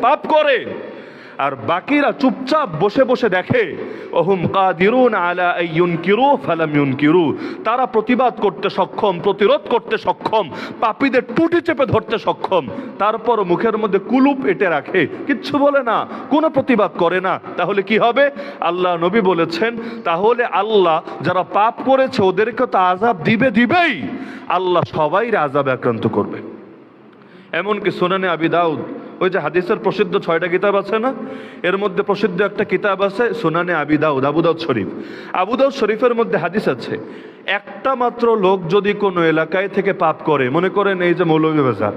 পাপ করে আর বাকিরা চুপচাপ বসে বসে দেখে, ওহুম কাদিরুন আলা আইয়ুনকিরু ফালাম ইউনকিরু, তারা প্রতিবাদ করতে সক্ষম, প্রতিরোধ করতে সক্ষম, পাপীদের টুটি চেপে ধরতে সক্ষম, তারপর মুখের মধ্যে কুলুপ এঁটে রাখে, কিচ্ছু বলে না, কোনো প্রতিবাদ করে না। তাহলে কি হবে? আল্লাহ নবী বলেছেন, তাহলে আল্লাহ যারা পাপ করেছে ওদেরকে তো আযাব দিবেই, আল্লাহ সবাইরে আযাবে আক্রান্ত করবে। এমনকি সুনানে আবি দাউদ, ওই যে হাদিসের প্রসিদ্ধ 6টা কিতাব আছে না, এর মধ্যে প্রসিদ্ধ একটা কিতাব আছে সুনানে আবি দাউদ, আবু দাউদ শরীফ। আবু দাউদ শরীফের মধ্যে হাদিস আছে, একটা মাত্র লোক যদি কোনো এলাকায় থেকে পাপ করে, মনে করেন এই যে মৌলভীবাজার,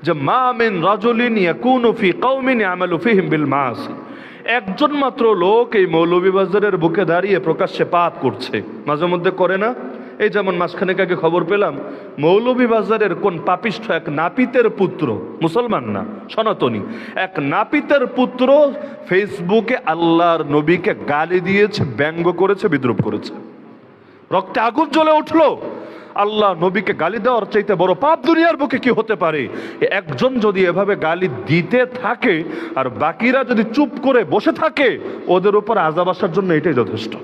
যে মা মিন রাজুলিন ইয়াকুনু ফি কওমিন ইয়ামালু ফিহিম বিল মাআসি, একজন মাত্র লোক এই মৌলভীবাজারের বুকে দাঁড়িয়ে প্রকাশ্যে পাপ করছে, মাঝে মধ্যে করে না? এই যেমন মাসখানেক আগে খবর পেলাম, মৌলভীবাজারের কোন পাপিষ্ঠ এক নাপিতের পুত্র, মুসলমান না, সনাতনী, এক নাপিতের পুত্র ফেসবুকে আল্লাহর নবীকে গালি দিয়েছে, ব্যঙ্গ করেছে, বিদ্রুপ করেছে, রক্তে আগুন জ্বলে উঠলো। আল্লাহ নবীকে গালি দেওয়ার চাইতে বড় পাপ দুনিয়ার বুকে কি হতে পারে? একজন যদি এভাবে গালি দিতে থাকে আর বাকিরা যদি চুপ করে বসে থাকে, ওদের উপর আযাব আসার জন্য এটাই যথেষ্ট।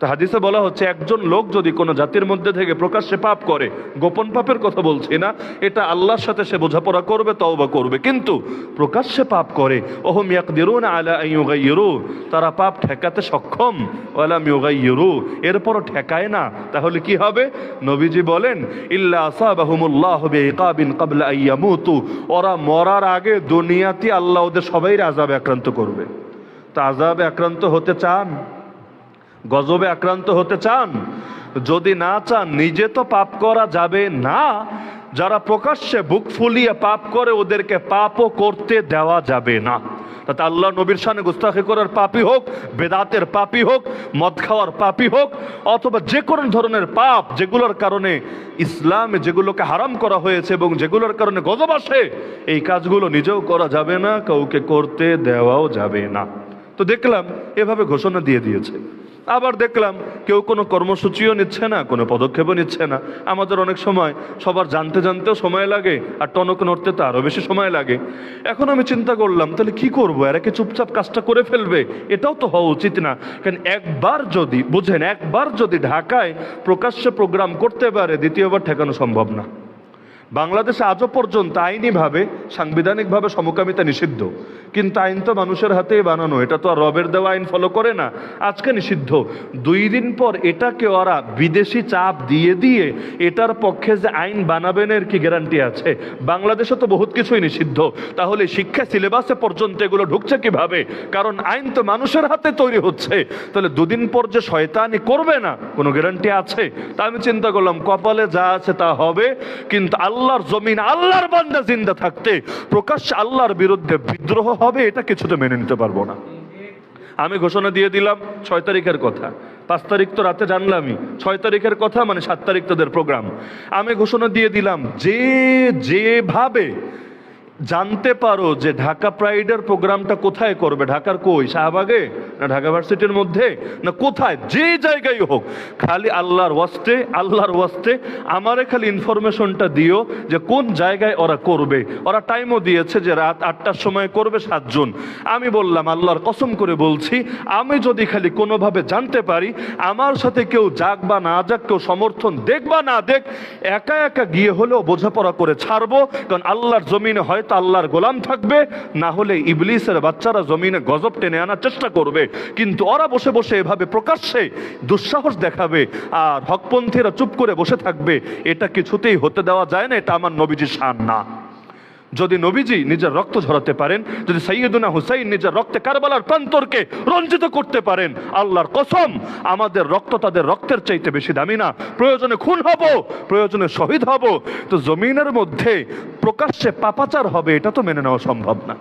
তো হাদিসে বলা হচ্ছে, একজন লোক যদি কোনো জাতির মধ্যে থেকে প্রকাশ্যে পাপ করে, গোপন পাপের কথা বলছি না, এটা আল্লাহর সাথে সে বোঝাপড়া করবে, তওবা করবে, কিন্তু প্রকাশ্যে পাপ করে, ওহুম ইয়াকদিরুনা আলা আন ইউগাইয়িরু, তারা পাপ ঠেকাতে সক্ষম, ওয়ালাম ইউগাইয়িরু, এরপরও ঠেকায় না, তাহলে কি হবে? নবীজি বলেন, ইল্লা আসাবাহুমুল্লাহু বিইকাবিন ক্বাবলা আন ইয়ামুতু, ওরা মরার আগে দুনিয়াতে আল্লাহ ওদের সবাইরে আযাবে আক্রান্ত করবে। তো আযাবে আক্রান্ত হতে চান? গজবে আক্রান্ত হতে চান? যদি না চান, নিজে তো পাপ করা যাবে না, যারা প্রকাশ্যে বুক ফুলিয়ে পাপ করে ওদেরকে পাপও করতে দেওয়া যাবে না। তাতে আল্লাহ নবীর শানে গুস্তাখি করার পাপী হোক, বেদাতের পাপী হোক, মদ খাওয়ার পাপী হোক, অথবা যে কোনো ধরনের পাপ যেগুলোর কারণে ইসলামে যেগুলোকে হারাম করা হয়েছে এবং যেগুলোর কারণে গজব আসে, এই কাজগুলো নিজেও করা যাবে না, কাউকে করতে দেওয়াও যাবে না। তো দেখলাম এভাবে ঘোষণা দিয়ে দিয়েছে। আবার দেখলাম কেউ কোনো কর্মসূচিও নিচ্ছে না, কোনো পদক্ষেপও নিচ্ছে না। আমাদের অনেক সময় সবার জানতেও সময় লাগে, আর টনক নড়তে তো আরও বেশি সময় লাগে। এখন আমি চিন্তা করলাম, তাহলে কি করবো? এরা কি চুপচাপ কাজটা করে ফেলবে? এটাও তো হওয়া উচিত না। কারণ একবার যদি বুঝেন, একবার যদি ঢাকায় প্রকাশ্যে প্রোগ্রাম করতে পারে, দ্বিতীয়বার ঠেকানো সম্ভব না। বাংলাদেশে আজও পর্যন্ত আইনিভাবে, সাংবিধানিকভাবে সমকামিতা নিষিদ্ধ, কিন্তু আইন তো মানুষের হাতেই বানানো, এটা তো আর রবের দেওয়া আইন ফলো করে না। আজকে নিষিদ্ধ, 2 দিন পর এটাকে ওরা বিদেশি চাপ দিয়ে এটার পক্ষে যে আইন বানাবেন এর কি গ্যারান্টি আছে? বাংলাদেশে তো বহুত কিছুই নিষিদ্ধ, তাহলে শিক্ষা সিলেবাসে পর্যন্ত এগুলো ঢুকছে কিভাবে? কারণ আইন তো মানুষের হাতে তৈরি হচ্ছে। তাহলে 2 দিন পর যে শয়তানি করবে না, কোনো গ্যারান্টি আছে? তা আমি চিন্তা করলাম, কপালে যা আছে তা হবে, কিন্তু আল্লাহর জমিন, আল্লাহর বান্দা জিন্দা থাকতে প্রকাশ্যে আল্লাহর বিরুদ্ধে বিদ্রোহ হবে, এটা কিছুতে মেনে নিতে পারবো না। আমি ঘোষণা দিয়ে দিলাম 6 তারিখের কথা, 5 তারিখ তো রাতে জানলামই, 6 তারিখের কথা মানে 7 তারিখ তাদের প্রোগ্রাম। আমি ঘোষণা দিয়ে দিলাম, যেভাবে জানতে পারো যে ঢাকা প্রাইডের প্রোগ্রামটা কোথায় করবে, ঢাকার কই, শাহবাগে না ঢাকা ভার্সিটির মধ্যে না কোথায়, যে জায়গায় হোক, খালি আল্লাহর ওয়াস্তে আমারে খালি ইনফরমেশনটা দিও যে কোন জায়গায় ওরা করবে। ওরা টাইমও দিয়েছে যে রাত 8টার সময় করবে, 7 জুন। আমি বললাম, আল্লাহর কসম করে বলছি, আমি যদি খালি কোনোভাবে জানতে পারি, আমার সাথে কেউ যাক বা না যাক, কেউ সমর্থন দেখ বা না দেখ, একা একা গিয়ে হলেও বোঝাপড়া করে ছাড়বো। কারণ আল্লাহর জমিনে হয় আল্লাহর গোলাম থাকবে, না হলে ইবলিসের বাচ্চারা জমিনে গজব টেনে আনার চেষ্টা করবে। কিন্তু ওরা বসে বসে এভাবে প্রকাশ্যে দুঃসাহস দেখাবে আর হকপন্থীরা চুপ করে বসে থাকবে, এটা কিছুতেই হতে দেওয়া যায় না। এটা আমার নবীজির শান না। যদি নবীজি নিজের রক্ত ঝরাতে পারেন, যদি সাইয়্যিদুনা হুসাইন নিজের রক্তে কারবালার প্রান্তরকে রঞ্জিত করতে পারেন, আল্লাহর কসম আমাদের রক্ত তাদের রক্তের চাইতে বেশি দামি না। প্রয়োজনে খুন হব, প্রয়োজনে শহীদ হব, তো জমিনের মধ্যে প্রকাশ্যে পাপাচার হবে, এটা তো মেনে নেওয়া সম্ভব না।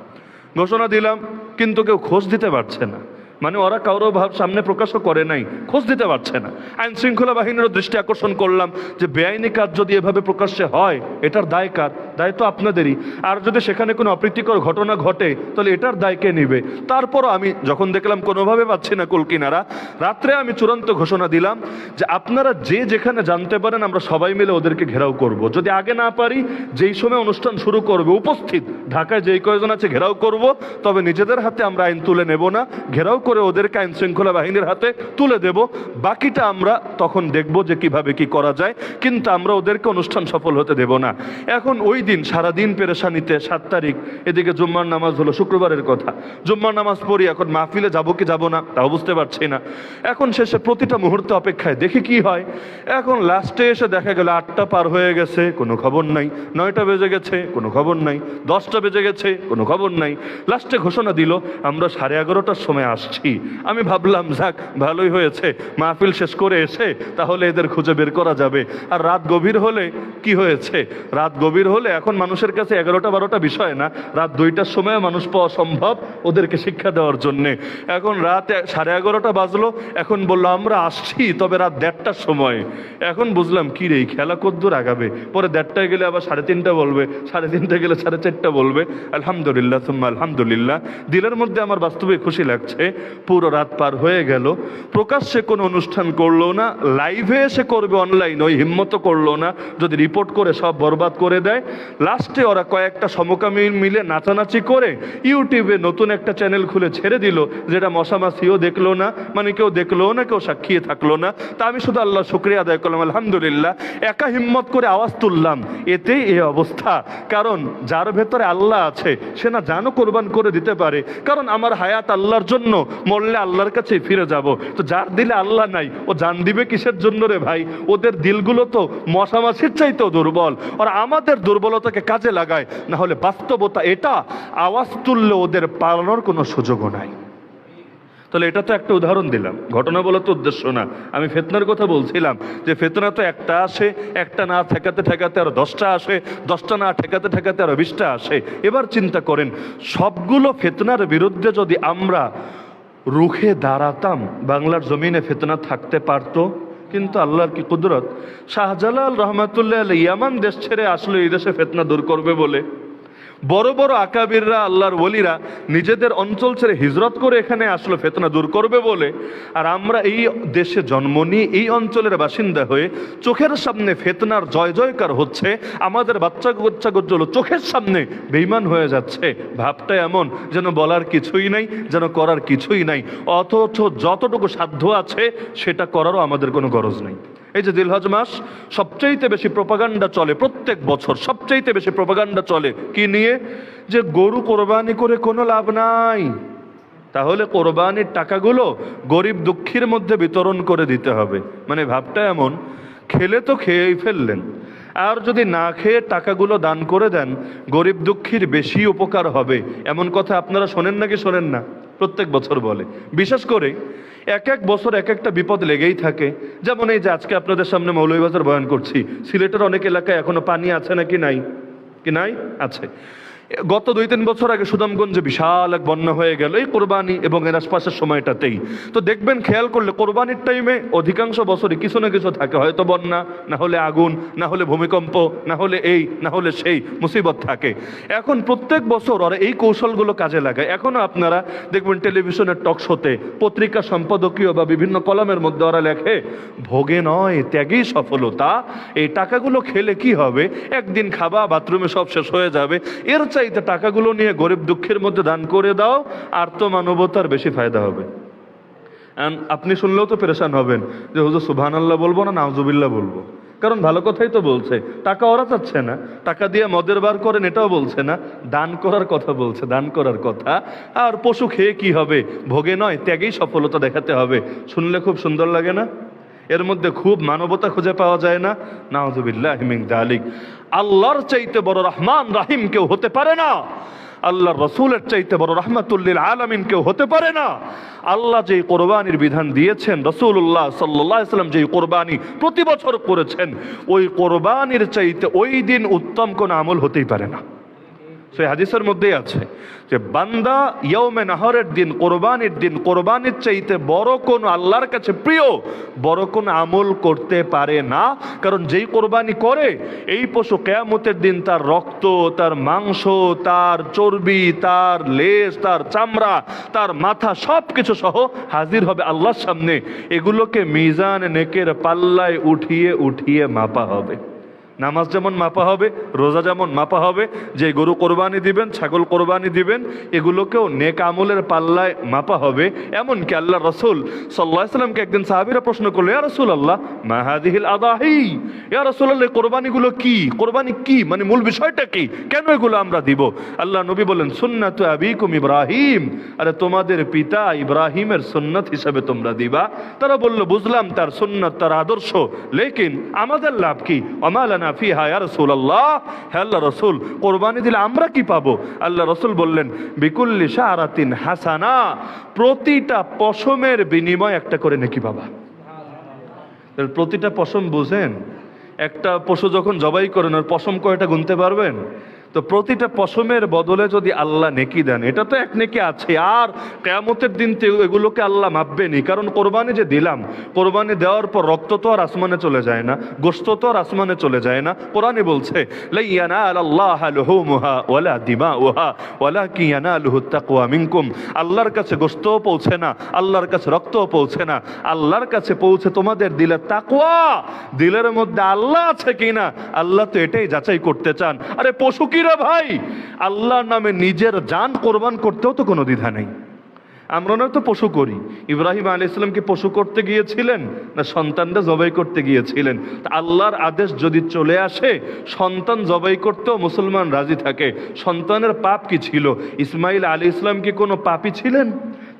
ঘোষণা দিলাম, কিন্তু কেউ খোঁজ দিতে পারছে না। মানে ওরা কারো সামনে প্রকাশও করে নাই, খোঁজ দিতে পারছে না। আইন শৃঙ্খলা বাহিনীরও দৃষ্টি আকর্ষণ করলাম যে বেআইনি কাজ যদি এভাবে প্রকাশ্যে হয়, এটার দায় কার? দায় তো আপনাদেরই। আর যদি সেখানে কোনো অপ্রীতিকর ঘটনা ঘটে তাহলে এটার দায় কে নিবে? তারপরও আমি যখন দেখলাম কোনোভাবে পাচ্ছি না কুল কিনারা, রাত্রে আমি চূড়ান্ত ঘোষণা দিলাম যে আপনারা যে যেখানে জানতে পারেন আমরা সবাই মিলে ওদেরকে ঘেরাও করব। যদি আগে না পারি, যেই সময় অনুষ্ঠান শুরু করবে উপস্থিত ঢাকায় যেই কয়জন আছে ঘেরাও করব, তবে নিজেদের হাতে আমরা আইন তুলে নেব না, ঘেরাও করে ওদেরকে আইন শৃঙ্খলা বাহিনীর হাতে তুলে দেব। বাকিটা আমরা তখন দেখব যে কিভাবে কি করা যায়, কিন্তু আমরা ওদেরকে অনুষ্ঠান সফল হতে দেব না। এখন ওই দিন সারাদিন পেরেশানিতে, 7 তারিখ এদিকে জুম্মার নামাজ হলো, শুক্রবারের কথা, জুম্মার নামাজ পড়ি, এখন মাহফিলে যাবো কি যাবো না তাও বুঝতে পারছি না। এখন শেষে প্রতিটা মুহূর্তে অপেক্ষায় দেখি কি হয়। এখন লাস্টে এসে দেখা গেল 8টা পার হয়ে গেছে, কোনো খবর নাই, 9টা বেজে গেছে, কোনো খবর নাই, 10টা বেজে গেছে, কোনো খবর নাই। লাস্টে ঘোষণা দিল আমরা 11:30টার সময় আসছি। আমি ভাবলাম যাক ভালোই হয়েছে, মাহফিল শেষ করে এসে তাহলে এদের খুঁজে বের করা যাবে। আর রাত গভীর হলে কি হয়েছে, রাত গভীর হলে এখন মানুষের কাছে 11টা 12টা বিষয় না, রাত 2টার সময় মানুষ পাওয়া সম্ভব ওদেরকে শিক্ষা দেওয়ার জন্যে। এখন রাত 11:30টা বাজলো, এখন বললো আমরা আসছি, তবে রাত 1:30টার সময়। এখন বুঝলাম কি রে, খেলা কদ্দূর আগাবে, পরে 1:30টায় গেলে আবার 3:30টা বলবে, 3:30টায় গেলে 4:30টা বলবে। আলহামদুলিল্লাহ সুম্মা আলহামদুলিল্লাহ, দিলের মধ্যে আমার বাস্তবে খুশি লাগছে। পুরো রাত পার হয়ে গেল, প্রকাশ্যে কোনো অনুষ্ঠান করলো না, লাইভে এসে করবে অনলাইন, ওই হিম্মত করলো না, যদি রিপোর্ট করে সব বরবাদ করে দেয়। লাস্টে ওরা কয়েকটা সমকামী মিলে নাচানাচি করে ইউটিউবে নতুন একটা চ্যানেল খুলে ছেড়ে দিল, যেটা মশামাছিও দেখলো না, মানে কেউ দেখলো না, কেউ সাক্ষী থাকলো না। তা আমি শুধু আল্লাহ শুকরিয়া আদায় করলাম, আলহামদুলিল্লাহ একা হিম্মত করে আওয়াজ তুললাম, এতেই এই অবস্থা। কারণ যার ভেতরে আল্লাহ আছে সে না জানও কোরবান করে দিতে পারে, কারণ আমার হায়াত আল্লাহর জন্য, মরলে আল্লাহর কাছেই ফিরে যাব। তো যার দিলে আল্লাহ নাই, ও জান দিবে কিসের জন্য রে ভাই? ওদের দিলগুলো তো মশামাছির চাইতেও দুর্বল, আর আমাদের দুর্বলতাকে কাজে লাগায়। না হলে বাস্তবতা এটা, আওয়াজ তুললে ওদের পালানোর কোনো সুযোগও নাই। তাহলে এটা তো একটা উদাহরণ দিলাম, ঘটনা বলা তো উদ্দেশ্য না। আমি ফিতনার কথা বলছিলাম যে ফিতনা তো একটা আসে, একটা না ঠেকাতে ঠেকাতে আরো 10টা আসে, 10টা না ঠেকাতে ঠেকাতে আরো 20টা আসে। এবার চিন্তা করেন, সবগুলো ফিতনার বিরুদ্ধে যদি আমরা রুখে দাঁড়াতাম, বাংলার জমিনে ফিতনা থাকতে পারতো। কিন্তু আল্লাহর কি কুদরত, শাহজালাল রহমাতুল্লাহ আলাইহি ইয়ামান দেশ ছেড়ে আসলে এই দেশে ফিতনা দূর করবে বলে। বড় বড় আকাবিররা, আল্লাহর ওলিরা নিজেদের অঞ্চল ছেড়ে হিজরত করে এখানে আসলো ফিতনা দূর করবে বলে। আর আমরা এই দেশে জন্ম নিয়ে এই অঞ্চলের বাসিন্দা হয়ে চোখের সামনে ফিতনার জয় জয়কার হচ্ছে, আমাদের বাচ্চা কাচ্চাগুলো চোখের সামনে বেঈমান হয়ে যাচ্ছে। ভাবটা এমন যেন বলার কিছুই নাই, যেন করার কিছুই নাই, অথচ যতটুকু সাধ্য আছে সেটা করারও আমাদের কোনো গরজ নেই। এই যে জিলহজ মাস, সবচাইতে বেশি প্রপাগান্ডা চলে প্রত্যেক বছর, সবচাইতে বেশি প্রপাগান্ডা চলে কি নিয়ে? যে গরু কোরবানি করে কোনো লাভ নাই, তাহলে কোরবানির টাকাগুলো গরিব দুঃখীর মধ্যে বিতরণ করে দিতে হবে। মানে ভাবটা এমন, খেলে তো খেয়েই ফেললেন, আর যদি না খেয়ে টাকাগুলো দান করে দেন গরিব দুঃখীর বেশি উপকার হবে। এমন কথা আপনারা শোনেন নাকি শোনেন না? প্রত্যেক বছর বলে। বিশেষ করে এক এক বছর এক একটা বিপদ লেগেই থাকে। যেমন এই যে আজকে আপনাদের সামনে মৌলভীবাজার বয়ান করছি, সিলেটের অনেক এলাকায় এখনো পানি আছে নাকি নাই? কি নাই? আছে। গত 2-3 বছর আগে সুনামগঞ্জে বিশাল এক বন্যা হয়ে গেল এই কোরবানি এবং এর আশপাশের সময়টাতেই। তো দেখবেন, খেয়াল করলে কোরবানির টাইমে অধিকাংশ বছরই কিছু না কিছু থাকে, হয়তো বন্যা, না হলে আগুন, না হলে ভূমিকম্প, না হলে এই, না হলে সেই মুসিবত থাকে। এখন প্রত্যেক বছর ওরা এই কৌশলগুলো কাজে লাগায়। এখনো আপনারা দেখবেন টেলিভিশনের টক শোতে, পত্রিকা সম্পাদকীয় বা বিভিন্ন কলামের মধ্যে ওরা লেখে, ভোগে নয় ত্যাগেই সফলতা। এই টাকাগুলো খেলে কি হবে? একদিন খাবা, বাথরুমে সব শেষ হয়ে যাবে। এর চাইতে টাকাগুলো নিয়ে গরিব দুঃখের মধ্যে দান করে দাও, আর তো মানবতার বেশি ফায়দা হবে। আপনি শুনলেও তো পেরেশান হবেন যে হুজুর সুবহানাল্লাহ বলবো না নাউজুবিল্লাহ বলবো, কারণ ভালো কথাই তো বলছে। টাকা ওরা চাচ্ছে না, টাকা দিয়ে মদের বার করেন এটাও বলছে না, দান করার কথা বলছে, দান করার কথা। আর পশু খেয়ে কি হবে? ভোগে নয় ত্যাগেই সফলতা দেখাতে হবে। শুনলে খুব সুন্দর লাগে না? এর মধ্যে খুব মানবতা খুঁজে পাওয়া যায় না? নাউজুবিল্লাহি মিন যালিক। আল্লাহর চাইতে বড় রহমান রাহিম কেউ হতে পারে না, আল্লাহর রসুলের চাইতে বড় রাহমাতুল লিল আলামিন কেউ হতে পারে না। আল্লাহ যে কোরবানির বিধান দিয়েছেন, রাসূলুল্লাহ সাল্লাল্লাহু আলাইহি ওয়াসাল্লাম যে কোরবানি প্রতি বছর করেছেন, ওই কোরবানির চাইতে ওই দিন উত্তম কোন আমল হতেই পারে না। সেই হাদিসের মধ্যেই আছে যে বান্দা ইয়াউমে নাহরের দিন, কোরবানির দিন, কোরবানির চাইতে বড় কোন আল্লাহর কাছে প্রিয় বড় কোন আমল করতে পারে না। কারণ যেই কোরবানি করে এই পশু কিয়ামতের দিন তার রক্ত, তার মাংস, তার চর্বি, তার লেজ, তার চামড়া, তার মাথা সব কিছু সহ হাজির হবে আল্লাহর সামনে। এগুলোকে মিজান নেকের পাল্লায় উঠিয়ে উঠিয়ে মাপা হবে। নামাজ যেমন মাপা হবে, রোজা যেমন মাপা হবে, যে গরু কোরবানি দিবেন, ছাগল কোরবানি দিবেন, এগুলোকেও নেক আমলের পাল্লায় মাপা হবে। এমনকি আল্লাহ রসুল সাল্লাল্লাহু আলাইহি সাল্লামকে একদিন সাহাবীরা প্রশ্ন করলো, ইয়া রাসূলুল্লাহ মা হাযিহিল আদাহি, ইয়া রাসূলুল্লাহ কোরবানিগুলো কি, কোরবানি কি, মানে মূল বিষয়টা কি, কেন এগুলো আমরা দিব? আল্লাহ নবী বলেন সুন্নাতু আবিকুম ইব্রাহিম, আরে তোমাদের পিতা ইব্রাহিমের সুন্নাত হিসাবে তোমরা দিবা। তারা বলল বুঝলাম তার সুন্নাত, তার আদর্শ, লেকিন আমাদের লাভ কি? আমালানা ফিহা ইয়া রাসূলুল্লাহ, হে আল্লাহ রাসূল কোরবানি দিলে আমরা কি পাবো? আল্লাহ রাসূল বললেন বিকুল্লি শারাতিন হাসানা, প্রতিটা পশমের বিনিময় একটা করে নেকি পাবা। প্রতিটা পশম বুঝেন, একটা পশু যখন জবাই করেন ওর পশম কয়টা গুনতে পারবেন? তো প্রতিটা পশমের বদলে যদি আল্লাহ নেকি দেন, এটা তো এক নেকি আছে। আর কিয়ামতের দিন তো এগুলোকে আল্লাহ মাপবেনি। কারণ কোরবানি যে দিলাম, কোরবানি দেওয়ার পর রক্ত তো আর আসমানে চলে যায় না, গোশত তো আর আসমানে চলে যায় না। কোরআনে বলছে লা ইয়ানালাল্লাহু লুহুমুহা ওয়ালা দিমাউহা ওয়ালাকিন ইয়ানালুহুত তাকওয়া মিনকুম, আল্লাহর কাছে গোশতও পৌঁছে না, আল্লাহর কাছে রক্তও পৌঁছে না, আল্লাহর কাছে পৌঁছে তোমাদের দিলের তাকওয়া, দিলের মধ্যে আল্লাহ আছে কিনা। আল্লাহ তো এটাই যাচাই করতে চান। আরে পশু কি রে ভাই, আল্লাহর নামে নিজের জান কোরবান করতেও তো কোনো দ্বিধা নেই। আমরা নয় তো পশু করি। ইব্রাহিম আলাইহিস সালাম কি পশু করতে গিয়েছিলেন, না সন্তানটা জবাই করতে গিয়েছিলেন? আল্লাহর আদেশ যদি চলে আসে সন্তান জবাই করতেও মুসলমান রাজি থাকে। সন্তানের পাপ কি ছিল? ইসমাইল আলাইহিস সালাম কি কোনো পাপী ছিলেন?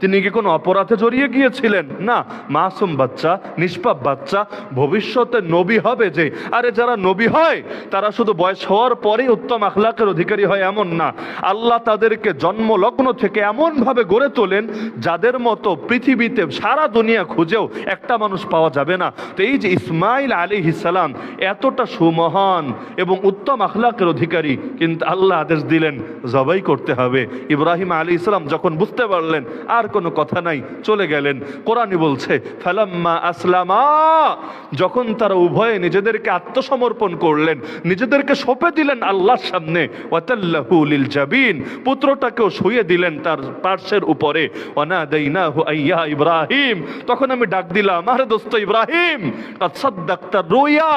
তিনি কি কোনো অপরাধে জড়িয়ে গিয়েছিলেন? না, মাসুম বাচ্চা, নিষ্পাপ বাচ্চা, ভবিষ্যতে নবী হবে যে। আরে যারা নবী হয় তারা শুধু বয়স হওয়ার পরেই উত্তম আখলাকের অধিকারী হয় এমন না। আল্লাহ তাদেরকে জন্মলগ্ন থেকে এমনভাবে গড়ে তোলেন যাদের মতো পৃথিবীতে সারা দুনিয়া খুঁজেও একটা মানুষ পাওয়া যাবে না। তো এই যে ইসমাইল আলাইহিস সালাম এতটা সুমহান এবং উত্তম আখলাকের অধিকারী, কিন্তু আল্লাহ আদেশ দিলেন জবাই করতে হবে। ইব্রাহিম আলাইহিস সালাম যখন বুঝতে পারলেন আর কোনো কথা নাই, চলে গেলেন। কোরআনই বলছে ফালাম্মা আসলামা, যখন তারা উভয়ে নিজেদেরকে আত্মসমর্পণ করলেন, নিজেদেরকে সঁপে দিলেন আল্লাহর সামনে, ওয়াতাল্লাহু লিল জাবিন, পুত্রটাকেও শুইয়ে দিলেন তার পার্শ্বের উপরে, ওয়ানাদাইনাহু আইয়া ইব্রাহিম, তখন আমি ডাক দিলাম আরে দোস্ত ইব্রাহিম, কাদ সাদ্দাকতা রুয়া,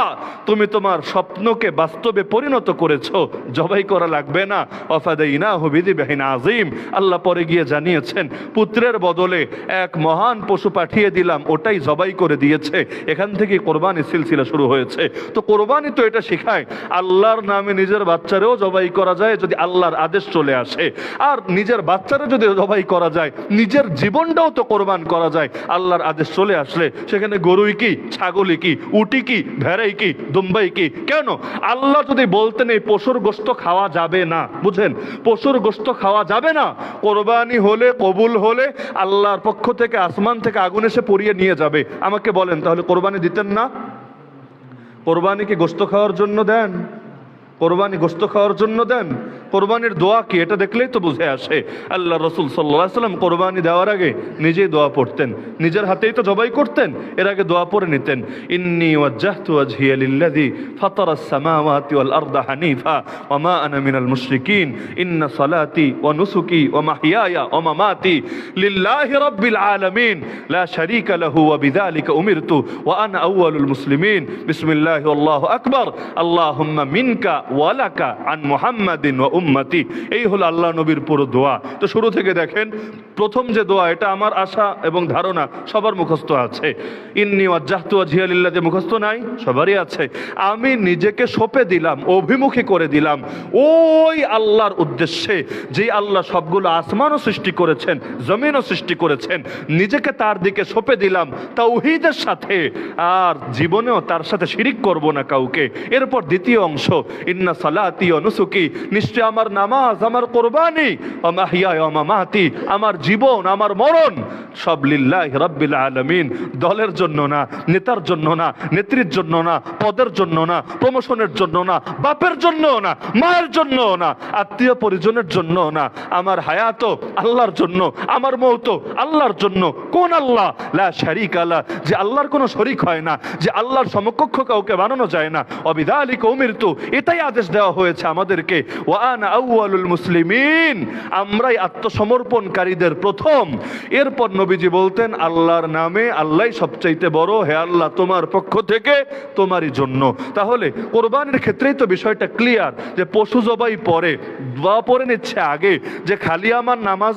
তুমি তোমার স্বপ্নকে বাস্তবে পরিণত করেছো, জবাই করা লাগবে না। ওয়াফাদাইনাহু বিযিবহিন আযীম, আল্লাহ পরে গিয়ে জানিয়েছেন পুত্রের বদলে এক মহান পশু পাঠিয়ে দিলাম, ওটাই জবাই করে দিয়েছে। এখান থেকে কোরবানি সিলসিলা শুরু হয়েছে। তো কোরবানি তো এটা শেখায় আল্লাহর নামে নিজের বাচ্চারেও জবাই করা যায় যদি আল্লাহর আদেশ চলে আসে। আর নিজের বাচ্চারে যদি জবাই করা যায়, নিজের জীবনটাও তো কোরবান করা যায় আল্লাহর আদেশ চলে আসলে। সেখানে গরুই কি, ছাগলই কি, উটি কি, ভেড়াই কি, দুম্বাই কি, কেন? আল্লাহ যদি বলতেন এই পশুর গোশত খাওয়া যাবে না, বুঝেন, পশুর গোশত খাওয়া যাবে না, কোরবানি হলে, কবুল হলে আল্লাহর পক্ষ থেকে আসমান থেকে আগুন এসে পড়িয়ে নিয়ে যাবে, আমাকে বলেন তাহলে কোরবানি দিতেন না? কোরবানি কি গোশত খাওয়ার জন্য দেন? কোরবানি গোশত খাওয়ার জন্য দেন? কোরবানির দোয়া কি, এটা দেখলেই তো বুঝে আসে। আল্লাহ রসুল সাল্লাল্লাহু আলাইহি ওয়াসাল্লাম কোরবানি দেওয়ার আগে নিজেই দোয়া পড়তেন, নিজের হাতেই তো জবাই করতেন, এর আগে দোয়া পড়ে নিতেন। ইন্নী ওয়াজ্জাহতু ওয়াজহিয়া লিল্লাযী ফাতারাস সামাওয়াতি ওয়াল আরদা হানিফা ওয়া মা আনা মিনাল মুশরিকিন ইন্না সালাতি ওয়া নুসুকি ওয়া মাহইয়ায়া ওয়া মামাতি লিল্লাহি রাব্বিল আলামিন লা শারীকা লাহু ওয়া বিযালিকা উমিরতু ওয়া আনা আউয়ালুল মুসলিমিন বিসমিল্লাহি ওয়াল্লাহু আকবার আল্লাহুম্মা মিনকা ওয়া লাকা আন মুহাম্মাদিন ওয়া উম্মতি। এই হলো আল্লাহ নবীর পুরো দোয়া। তো শুরু থেকে দেখেন, প্রথম যে দোয়া, এটা আমার আশা এবং ধারণা সবার মুখস্থ আছে। ইন্নী ওয়াজ্জাহতু ওয়াজহিয়া লিল্লাযী, মুখস্থ নাই? সবারই আছে। আমি নিজেকে সঁপে দিলাম, অভিমুখী করে দিলাম ওই আল্লাহর উদ্দেশ্যে, যে আল্লাহ সবগুলো আসমানও সৃষ্টি করেছেন, জমিনও সৃষ্টি করেছেন। নিজেকে তার দিকে সঁপে দিলাম তাওহীদের সাথে, আর জীবনেও তার সাথে শিরিক করব না কাউকে। এরপর দ্বিতীয় অংশ, ইন্না সালাতি ওয়া নুসুকি, নিশ্চয় আমার নামাজ, আমার কোরবানি, ওয়া মাহইয়ায়া ওয়া মামাতি, আমার জীবন, আমার মরণ সব লিল্লাহি রাব্বিল আলামিন, দলের জন্য না, নেতার জন্য না, নেত্রীর জন্য না, পদের জন্য না, প্রমোশনের জন্য না, বাপের জন্য না, মায়ের জন্য না, আত্মীয় পরিজনের জন্য না, আমার হায়াত আল্লাহর জন্য, আমার মওত আল্লাহর জন্য। কোন আল্লাহ? লা শারীকা লা, যে আল্লাহর কোনো শরীক হয় না, যে আল্লাহর সমকক্ষ কাউকে বানানো যায় না। ওয়াবিযালিকা উমিরতু, এটাই আদেশ দেওয়া হয়েছে আমাদেরকে। ওয়া আনা আউয়ালুল মুসলিমিন, আমরাই আত্মসমর্পণকারীদের প্রথম। এরপর নবীজি বলতেন আল্লাহর নামে, আল্লাহই সবচাইতে বড়, হে আল্লাহ তোমার পক্ষ থেকে, তোমারই জন্য। তাহলে কোরবানির ক্ষেত্রেই তো বিষয়টা ক্লিয়ার যে পশু জবাই পরে, দোয়া পড়ে নিচ্ছে আগে, যে খালি আমার নামাজ